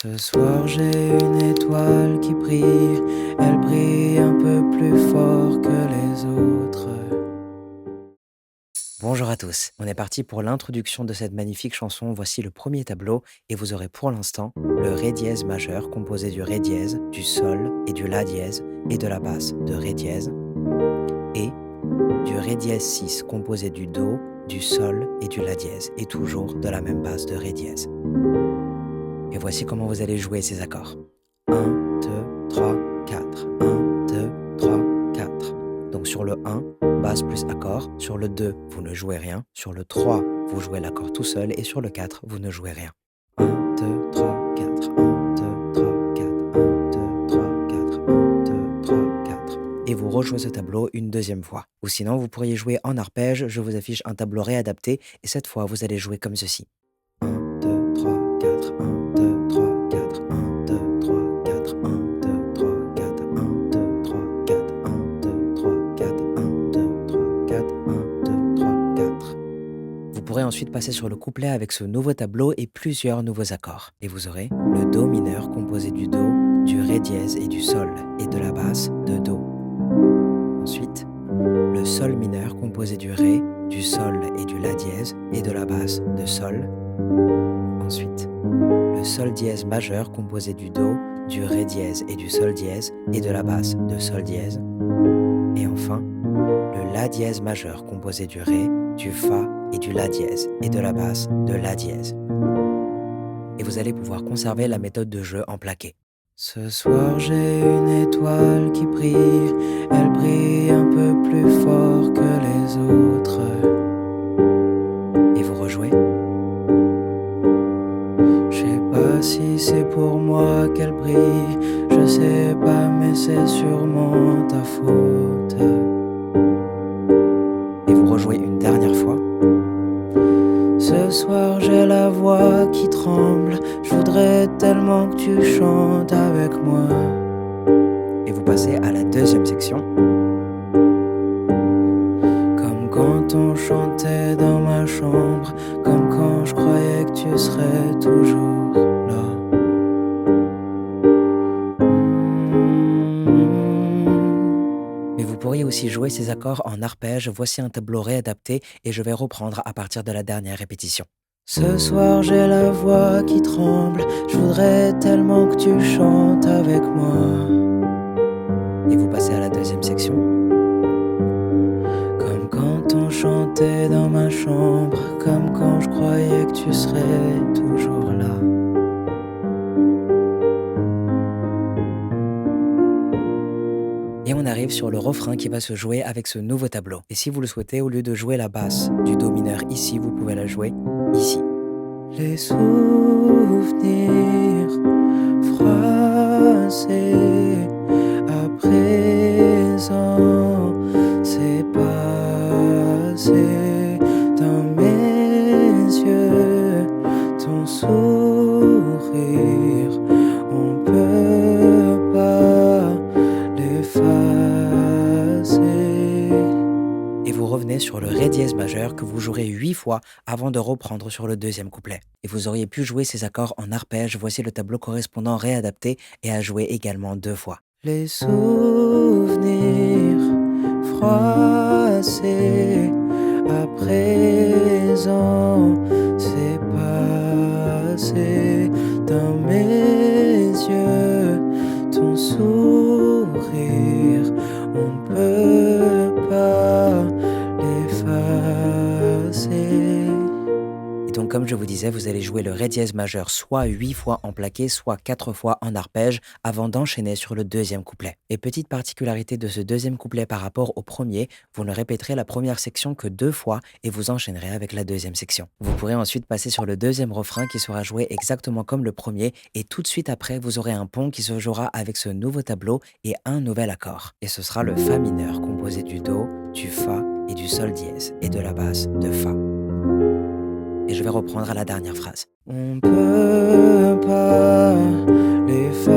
Ce soir j'ai une étoile qui brille, elle brille un peu plus fort que les autres. Bonjour à tous, on est parti pour l'introduction de cette magnifique chanson. Voici le premier tableau et vous aurez pour l'instant le Ré dièse majeur composé du Ré dièse, du Sol et du La dièse et de la basse de Ré dièse et du Ré dièse 6 composé du Do, du Sol et du La dièse et toujours de la même basse de Ré dièse. Et voici comment vous allez jouer ces accords. 1, 2, 3, 4. 1, 2, 3, 4. Donc sur le 1, basse plus accord. Sur le 2, vous ne jouez rien. Sur le 3, vous jouez l'accord tout seul. Et sur le 4, vous ne jouez rien. 1, 2, 3, 4. 1, 2, 3, 4. 1, 2, 3, 4. 1, 2, 3, 4. Et vous rejouez ce tableau une deuxième fois. Ou sinon, vous pourriez jouer en arpège. Je vous affiche un tableau réadapté. Et cette fois, vous allez jouer comme ceci. 1, 2, 3, 4. 1, 2, 3, 4. 1, 2, 3, 4. 1, 2, 3, 4. 1, 2, 3, 4. 1, 2, 3, 4. 1, 2, 3, 4. 1, 2, 3, 4. Vous pourrez ensuite passer sur le couplet avec ce nouveau tableau et plusieurs nouveaux accords. Et vous aurez le Do mineur composé du Do, du Ré dièse et du Sol et de la basse de Do. Ensuite, le Sol mineur composé du Ré, du Sol et du La dièse et de la basse de Sol. Ensuite, le Sol dièse majeur composé du Do, du Ré dièse et du Sol dièse et de la basse de Sol dièse. Et enfin, le La dièse majeur composé du Ré, du Fa et du La dièse et de la basse de La dièse. Et vous allez pouvoir conserver la méthode de jeu en plaqué. Ce soir j'ai une étoile qui brille, elle brille un peu plus fort que les autres. Et vous rejouez. Je sais pas si c'est pour moi qu'elle brille, je sais pas mais c'est sûrement ta faute. Et vous rejouez une dernière fois. Ce soir j'ai la voix qui tremble, je voudrais tellement que tu chantes avec moi. Et vous passez à la deuxième section. Comme quand on chantait dans ma chambre, comme quand je croyais que tu serais toujours là. Mais vous pourriez aussi jouer ces accords en arpège. Voici un tableau réadapté et je vais reprendre à partir de la dernière répétition. Ce soir j'ai la voix qui tremble, je voudrais tellement que tu chantes avec moi. Et vous passez à la deuxième section. Comme quand on chantait dans ma chambre, comme quand je croyais que tu serais toujours là. Et on arrive sur le refrain qui va se jouer avec ce nouveau tableau. Et si vous le souhaitez, au lieu de jouer la basse du Do mineur ici, vous pouvez la jouer ici. Les souvenirs froissés à présent, c'est passé dans mes yeux, ton sourire, on peut pas l'effacer. Et vous revenez sur le Ré dièse majeur que vous jouerez 8 fois avant de reprendre sur le deuxième couplet. Et vous auriez pu jouer ces accords en arpège. Voici le tableau correspondant réadapté et à jouer également 2 fois. Les souvenirs froissés à présent, c'est passé dans mes yeux, ton sourire, on peut pas l'effacer. Et donc comme je vous disais, vous allez jouer le Ré dièse majeur soit 8 fois en plaqué, soit 4 fois en arpège avant d'enchaîner sur le deuxième couplet. Et petite particularité de ce deuxième couplet par rapport au premier, vous ne répéterez la première section que 2 fois et vous enchaînerez avec la deuxième section. Vous pourrez ensuite passer sur le deuxième refrain qui sera joué exactement comme le premier et tout de suite après vous aurez un pont qui se jouera avec ce nouveau tableau et un nouvel accord. Et ce sera le Fa mineur composé du Do, du Fa et du Sol dièse et de la basse de Fa. Et je vais reprendre à la dernière phrase. On peut pas l'effacer.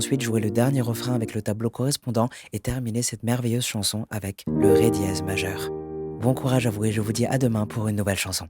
ensuite jouer le dernier refrain avec le tableau correspondant et terminer cette merveilleuse chanson avec le Ré dièse majeur. Bon courage à vous et je vous dis à demain pour une nouvelle chanson.